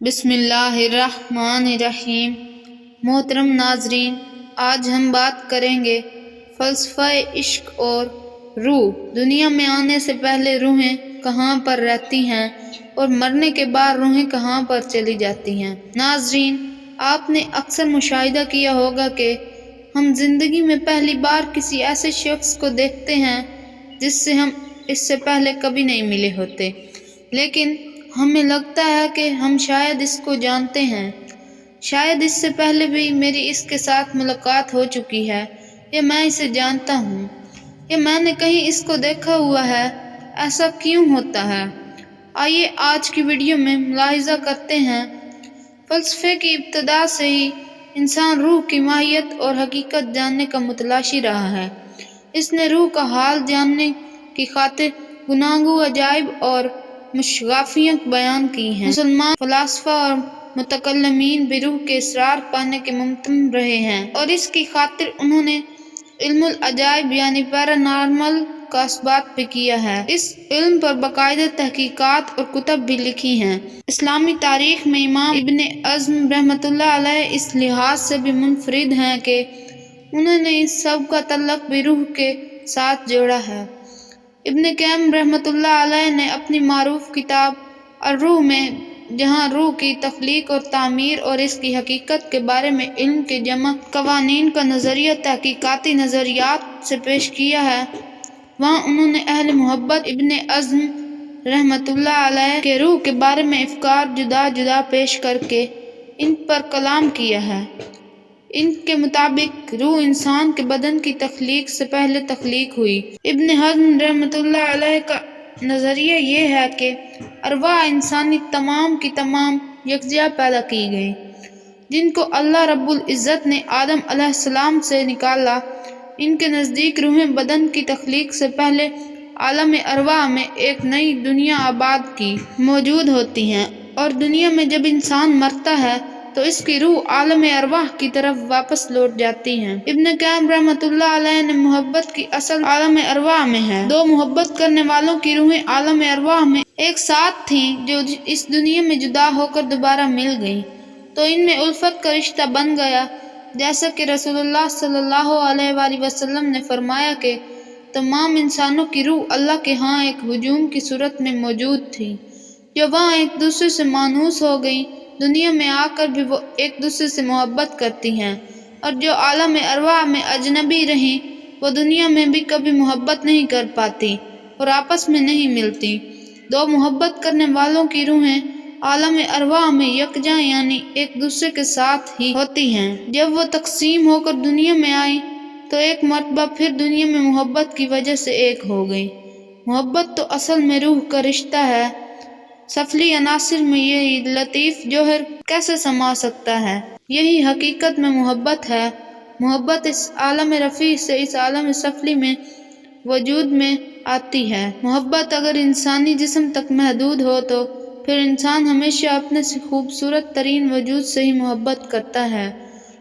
بسم اللہ الرحمن الرحیم۔ محترم ناظرین، آج ہم بات کریں گے فلسفہ عشق اور روح۔ دنیا میں آنے سے پہلے روحیں کہاں پر رہتی ہیں اور مرنے کے بعد روحیں کہاں پر چلی جاتی ہیں۔ ناظرین، آپ نے اکثر مشاہدہ کیا ہوگا کہ ہم زندگی میں پہلی بار کسی ایسے شخص کو دیکھتے ہیں جس سے ہم اس سے پہلے کبھی نہیں ملے ہوتے، لیکن ہمیں لگتا ہے کہ ہم شاید اس کو جانتے ہیں، شاید اس سے پہلے بھی میری اس کے ساتھ ملاقات ہو چکی ہے، یا میں اسے جانتا ہوں، یا میں نے کہیں اس کو دیکھا ہوا ہے۔ ایسا کیوں ہوتا ہے؟ آئیے آج کی ویڈیو میں ملاحظہ کرتے ہیں۔ فلسفے کی ابتدا سے ہی انسان روح کی ماہیت اور حقیقت جاننے کا متلاشی رہا ہے۔ اس نے روح کا حال جاننے کی خاطر گناگو عجائب اور مشگافیاں بیان کی ہیں۔ مسلمان فلاسفہ اور متکلمین بھی روح کے اسرار پانے کے ممتن رہے ہیں، اور اس کی خاطر انہوں نے علم العجائب یعنی پیرانارمل کا اثبات بھی کیا ہے۔ اس علم پر باقاعدہ تحقیقات اور کتب بھی لکھی ہیں۔ اسلامی تاریخ میں امام ابن حزم رحمۃ اللہ علیہ اس لحاظ سے بھی منفرد ہیں کہ انہوں نے اس سب کا تعلق بھی روح کے ساتھ جوڑا ہے۔ ابن قیم رحمۃ اللہ علیہ نے اپنی معروف کتاب الروح میں، جہاں روح کی تخلیق اور تعمیر اور اس کی حقیقت کے بارے میں علم کے جمع قوانین کا نظریہ تحقیقاتی نظریات سے پیش کیا ہے، وہاں انہوں نے اہل محبت ابن حزم رحمۃ اللہ علیہ کے روح کے بارے میں افکار جدا جدا پیش کر کے ان پر کلام کیا ہے۔ ان کے مطابق روح انسان کے بدن کی تخلیق سے پہلے تخلیق ہوئی۔ ابن حزم رحمۃ اللہ علیہ کا نظریہ یہ ہے کہ ارواح انسانی تمام کی تمام یکجا پیدا کی گئی، جن کو اللہ رب العزت نے آدم علیہ السلام سے نکالا۔ ان کے نزدیک روحیں بدن کی تخلیق سے پہلے عالم ارواح میں ایک نئی دنیا آباد کی موجود ہوتی ہیں، اور دنیا میں جب انسان مرتا ہے تو اس کی روح عالم ارواح کی طرف واپس لوٹ جاتی ہیں۔ ابن قیم رحمۃ اللہ علیہ نے محبت کی اصل عالم ارواح میں ہے۔ دو محبت کرنے والوں کی روحیں عالم ارواح میں ایک ساتھ تھیں جو اس دنیا میں جدا ہو کر دوبارہ مل گئیں، تو ان میں الفت کا رشتہ بن گیا، جیسا کہ رسول اللہ صلی اللہ علیہ وآلہ وسلم نے فرمایا کہ تمام انسانوں کی روح اللہ کے ہاں ایک ہجوم کی صورت میں موجود تھی، جو وہاں ایک دوسرے سے مانوس ہو گئیں۔ دنیا میں آ کر بھی وہ ایک دوسرے سے محبت کرتی ہیں، اور جو عالم ارواح میں اجنبی رہیں وہ دنیا میں بھی کبھی محبت نہیں کر پاتی اور آپس میں نہیں ملتی۔ دو محبت کرنے والوں کی روحیں عالم ارواح میں یکجا یعنی ایک دوسرے کے ساتھ ہی ہوتی ہیں۔ جب وہ تقسیم ہو کر دنیا میں آئیں تو ایک مرتبہ پھر دنیا میں محبت کی وجہ سے ایک ہو گئی۔ محبت تو اصل میں روح کا رشتہ ہے، سفلی عناصر میں یہ لطیف جوہر کیسے سما سکتا ہے؟ یہی حقیقت میں محبت ہے۔ محبت اس عالم رفیع سے اس عالم سفلی میں وجود میں آتی ہے۔ محبت اگر انسانی جسم تک محدود ہو تو پھر انسان ہمیشہ اپنے سے خوبصورت ترین وجود سے ہی محبت کرتا ہے،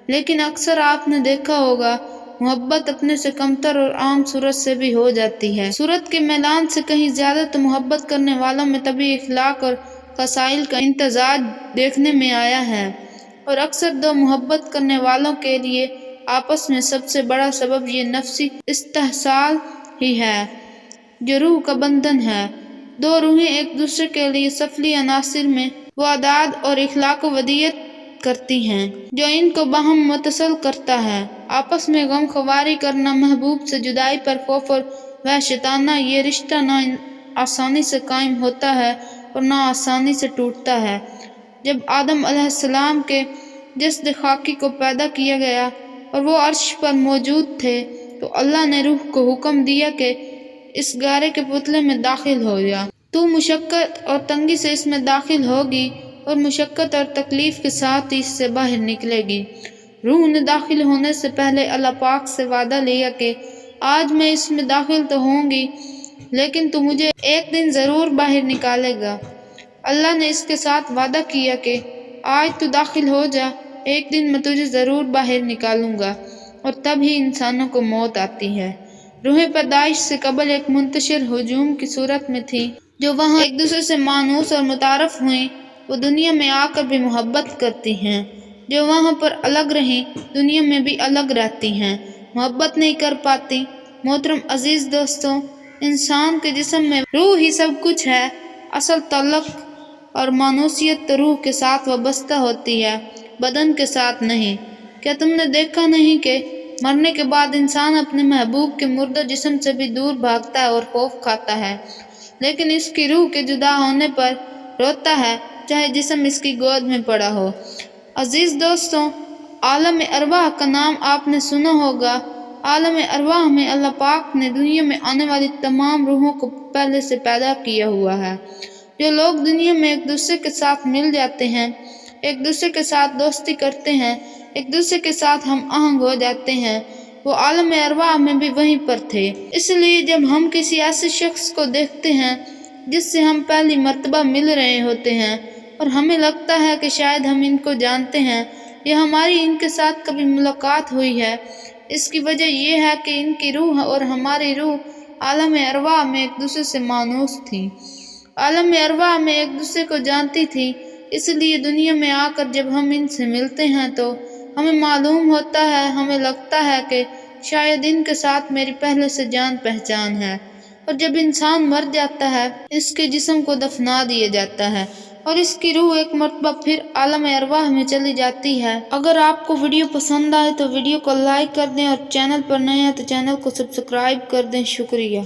لیکن اکثر آپ نے دیکھا ہوگا محبت اپنے سے کمتر اور عام صورت سے بھی ہو جاتی ہے۔ صورت کے میلان سے کہیں زیادہ تو محبت کرنے والوں میں طبعی اخلاق اور خصائل کا امتزاج دیکھنے میں آیا ہے، اور اکثر دو محبت کرنے والوں کے لیے آپس میں سب سے بڑا سبب یہ نفسی استحصال ہی ہے جو روح کا بندھن ہے۔ دو روحیں ایک دوسرے کے لیے سفلی عناصر میں وہ اعداد اور اخلاق و ودیت کرتی ہیں جو ان کو باہم متصل کرتا ہے۔ آپس میں غم خواری کرنا، محبوب سے جدائی پر خوف اور وحشتانہ یہ رشتہ نہ آسانی سے قائم ہوتا ہے اور نہ آسانی سے ٹوٹتا ہے۔ جب آدم علیہ السلام کے جسد خاکی کو پیدا کیا گیا اور وہ عرش پر موجود تھے تو اللہ نے روح کو حکم دیا کہ اس گارے کے پتلے میں داخل ہو جا، تو مشقت اور تنگی سے اس میں داخل ہوگی اور مشقت اور تکلیف کے ساتھ ہی اس سے باہر نکلے گی۔ روح نے داخل ہونے سے پہلے اللہ پاک سے وعدہ لیا کہ آج میں اس میں داخل تو ہوں گی، لیکن تو مجھے ایک دن ضرور باہر نکالے گا۔ اللہ نے اس کے ساتھ وعدہ کیا کہ آج تو داخل ہو جا، ایک دن میں تجھے ضرور باہر نکالوں گا، اور تب ہی انسانوں کو موت آتی ہے۔ روحیں پیدائش سے قبل ایک منتشر ہجوم کی صورت میں تھی جو وہاں ایک دوسرے سے مانوس اور متعارف ہوئیں، وہ دنیا میں آ کر بھی محبت کرتی ہیں، جو وہاں پر الگ رہیں دنیا میں بھی الگ رہتی ہیں، محبت نہیں کر پاتی۔ محترم عزیز دوستوں، انسان کے جسم میں روح ہی سب کچھ ہے۔ اصل تعلق اور مانوسیت تو روح کے ساتھ وابستہ ہوتی ہے، بدن کے ساتھ نہیں۔ کیا تم نے دیکھا نہیں کہ مرنے کے بعد انسان اپنے محبوب کے مردہ جسم سے بھی دور بھاگتا ہے اور خوف کھاتا ہے، لیکن اس کی روح کے جدا ہونے پر روتا ہے، چاہے جسم اس کی گود میں پڑا ہو۔ عزیز دوستوں، عالم ارواح کا نام آپ نے سنا ہوگا۔ عالم ارواح میں اللہ پاک نے دنیا میں آنے والی تمام روحوں کو پہلے سے پیدا کیا ہوا ہے۔ جو لوگ دنیا میں ایک دوسرے کے ساتھ مل جاتے ہیں، ایک دوسرے کے ساتھ دوستی کرتے ہیں، ایک دوسرے کے ساتھ ہم آہنگ ہو جاتے ہیں، وہ عالم ارواح میں بھی وہیں پر تھے۔ اس لیے جب ہم کسی ایسے شخص کو دیکھتے ہیں جس سے ہم پہلی مرتبہ مل رہے ہوتے ہیں اور ہمیں لگتا ہے کہ شاید ہم ان کو جانتے ہیں یا ہماری ان کے ساتھ کبھی ملاقات ہوئی ہے، اس کی وجہ یہ ہے کہ ان کی روح اور ہماری روح عالم ارواح میں ایک دوسرے سے مانوس تھیں، عالم ارواح میں ایک دوسرے کو جانتی تھی۔ اس لیے دنیا میں آ کر جب ہم ان سے ملتے ہیں تو ہمیں معلوم ہوتا ہے، ہمیں لگتا ہے کہ شاید ان کے ساتھ میری پہلے سے جان پہچان ہے۔ اور جب انسان مر جاتا ہے، اس کے جسم کو دفنا دیا جاتا ہے اور اس کی روح ایک مرتبہ پھر عالم ارواح میں چلی جاتی ہے۔ اگر آپ کو ویڈیو پسند آئے تو ویڈیو کو لائک کر دیں اور چینل پر نئے ہیں تو چینل کو سبسکرائب کر دیں۔ شکریہ۔